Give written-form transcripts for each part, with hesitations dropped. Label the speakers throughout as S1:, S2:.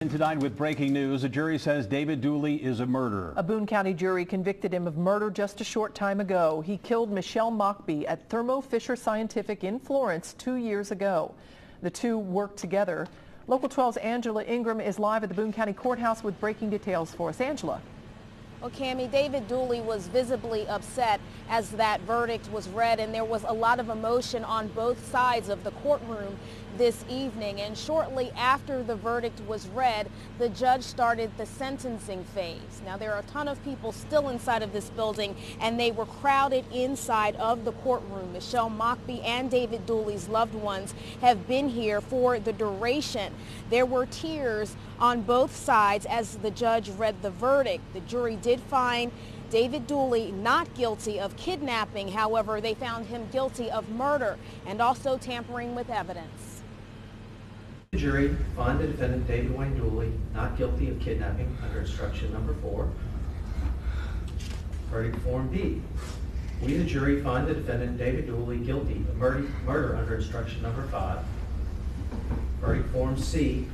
S1: And tonight with breaking news, a jury says David Dooley is a murderer.
S2: A Boone County jury convicted him of murder just a short time ago. He killed Michelle Mockbee at Thermo-Fisher Scientific in Florence 2 years ago. The two worked together. Local 12's Angela Ingram is live at the Boone County Courthouse with breaking details for us. Angela.
S3: Well, Cammie, David Dooley was visibly upset as that verdict was read, and there was a lot of emotion on both sides of the courtroom this evening. And shortly after the verdict was read, the judge started the sentencing phase. Now, there are a ton of people still inside of this building, and they were crowded inside of the courtroom. Michelle Mockbee and David Dooley's loved ones have been here for the duration. There were tears on both sides as the judge read the verdict. The jury did find David Dooley not guilty of kidnapping. However, they found him guilty of murder and also tampering with evidence.
S4: The jury found the defendant David Wayne Dooley not guilty of kidnapping under instruction number 4. Verdict form B. We, the jury, find the defendant David Dooley guilty of murder under instruction number 5. Verdict form C.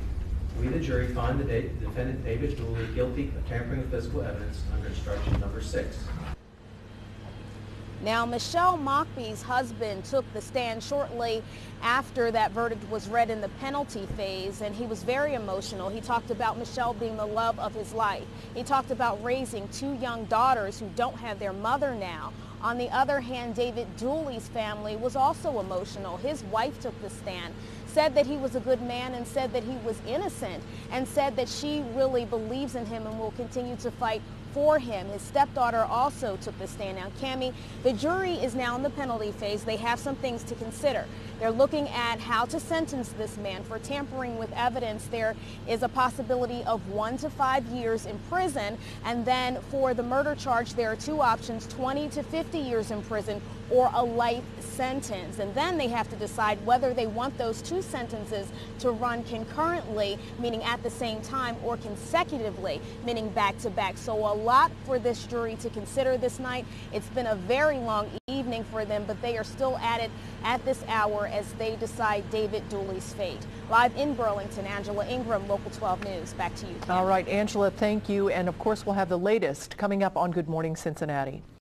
S4: We, the jury, find the defendant David Dooley guilty of tampering with physical evidence under instruction number 6.
S3: Now, Michelle Mockbee's husband took the stand shortly after that verdict was read in the penalty phase, and he was very emotional. He talked about Michelle being the love of his life. He talked about raising 2 young daughters who don't have their mother now. On the other hand, David Dooley's family was also emotional. His wife took the stand, said that he was a good man and said that he was innocent, and said that she really believes in him and will continue to fight for him. His stepdaughter also took the stand. Now, Cammie, the jury is now in the penalty phase. They have some things to consider. They're looking at how to sentence this man for tampering with evidence. There is a possibility of 1 to 5 years in prison, and then for the murder charge, there are 2 options: 20 to 50 years in prison or a life sentence. And then they have to decide whether they want those 2 sentences to run concurrently, meaning at the same time, or consecutively, meaning back to back. So a lot for this jury to consider this night. It's been a very long evening for them, but they are still at it at this hour as they decide David Dooley's fate. Live in Burlington, Angela Ingram, Local 12 News. Back to you, Kim.
S2: All right, Angela, thank you. And of course, we'll have the latest coming up on Good Morning Cincinnati.